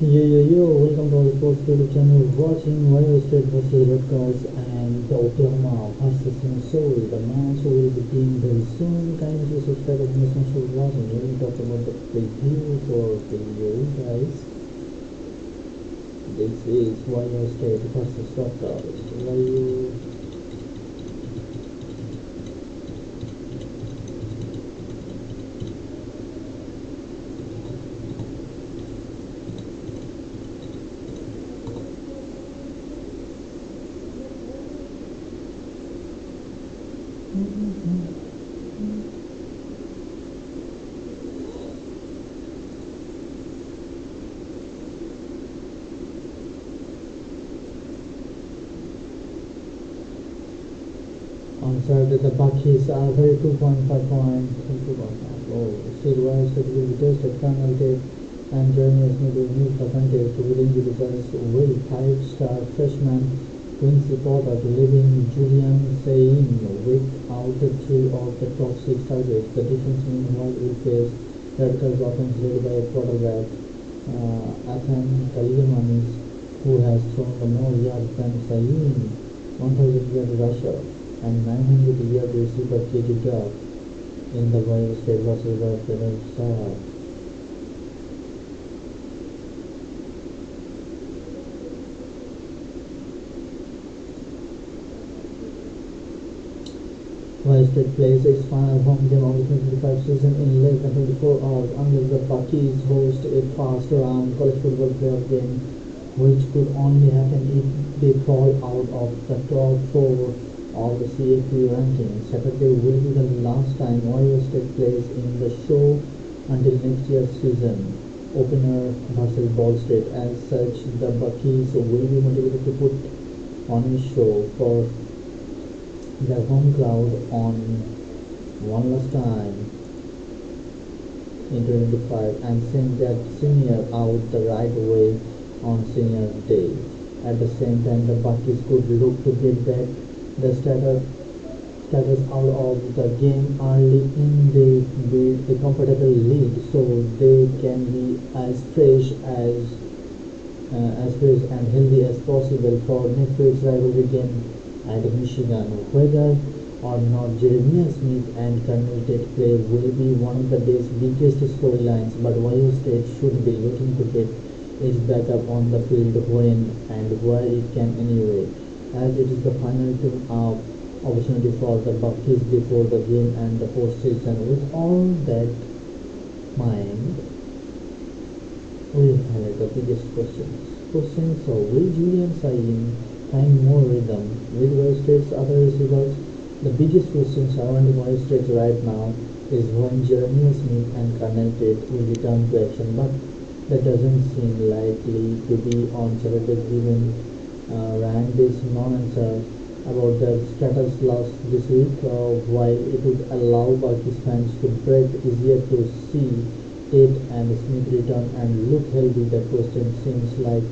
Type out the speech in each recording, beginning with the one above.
Yo, welcome to our sports YouTube channel. Watching Ohio State versus Rutgers and the Oklahoma versus Missouri. The match will begin very soon. Kindly subscribe and miss much for watching. We will talk about the preview for video, guys. This is Ohio State versus Rutgers. Ohio On Saturday, the Buckeyes are very 2.5 points. 2.5. Oh, still Ohio State will be tested. Colonel Tate and Jeremy Smith will meet the contest. Willing to defense will five-star freshman Quincy Porter to leaving Julian Sain without three of the top six targets. The defense meanwhile will face Rutgers offense led by quarterback Athan Kaliamanis, who has thrown the more yards than Sain, 1,000-yard rusher, and 900-yard receiver KD Duck in the Ohio State versus Rutgers start. Ohio State plays its final home game of the 2025 season in less than 24 hours unless the Buckeyes host a first-round college football playoff game, which could only happen if they fall out of the top four of the CFP ranking. Saturday will be the last time Ohio State plays in the show until next year's season opener versus Ball State. As such, the Buckeyes will be motivated to put on a show for their home crowd on one last time in 2025 and send their senior out the right way on senior day. At the same time, the Buckeyes could look to get back the status out of the game early in. They build a comfortable lead so they can be as fresh and healthy as possible for next week's rivalry game at Michigan. Whether or not Jeremiah Smith and Colonel Tate play will be one of the day's biggest storylines, but Ohio State should be looking to get its backup on the field when and where it can anyway, as it is the final opportunity for the Buckeyes before the game and the postseason. With all that mind, we highlight the biggest questions. So will Julian Sain find more rhythm with Ohio State's other receivers? The biggest question surrounding Ohio State right now is when Jeremiah Smith and Colonel Tate will return to action, but that doesn't seem likely to be on Saturday given Randy's non-answer about their status last this week. While it would allow Buckeyes fans to breathe easier to see Tate and Smith return and look healthy, the question seems like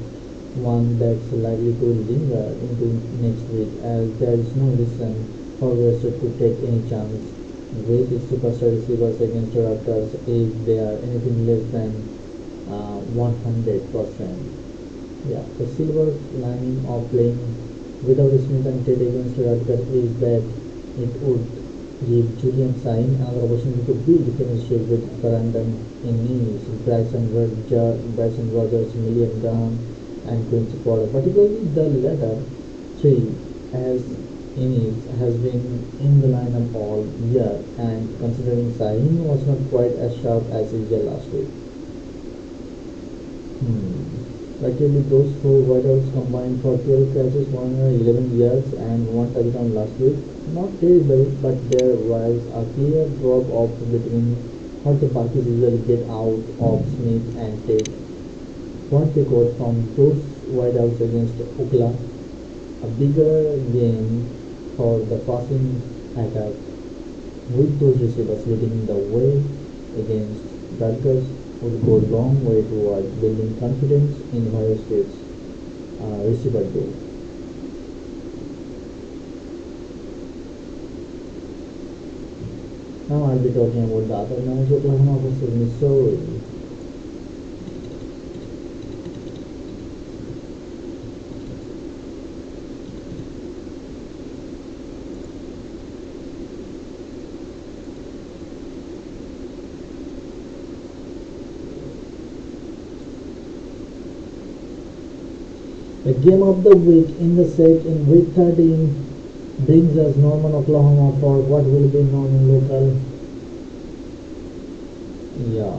one that's likely to linger into next week, as there is no reason for Western to take any chance with its superstar receivers against Rutgers if they are anything less than 100%. Yeah, the silver lining of playing without Smith and Tate against Rutgers is that it would give Julian Sain another opportunity to build chemistry with Brandon Innes, Bryson Rogers, Millian Graham, and Quincy Porter. Particularly the latter three, as Innes has been in the lineup all year, and considering Sain was not quite as sharp as usual last week. Luckily, those four wideouts combined for 12 catches, 111 yards, and one touchdown last week. Not terrible, but there was a clear drop off between what the Buckeyes usually get out of Smith and Tate. What they got from those wideouts against Oklahoma, a bigger game for the passing attack, with those receivers leading the way against Rutgers, would go a long way towards building confidence in Ohio State's receiver group. Now I'll be talking about the other match, Oklahoma versus Missouri. The game of the week in the set in week 13 brings us Norman, Oklahoma for what will be Norman local. Yeah,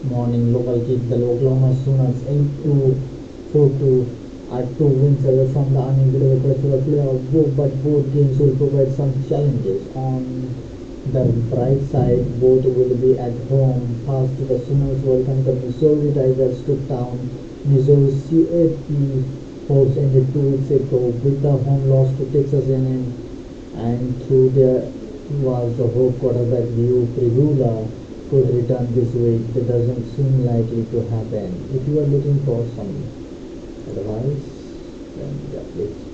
morning local kick. The Oklahoma Sooners 8-2, 4-2 are 2 wins away from the uninvitable playoff, but both games will provide some challenges. On the bright side, both will be at home. First, the Sooners welcome the Missouri Tigers to town. Missouri CAP hopes ended 2 weeks ago with the home loss to Texas A&M, and through there was the hope quarterback Leo Prigula could return this week. That doesn't seem likely to happen. If you are looking for some advice, then yeah, please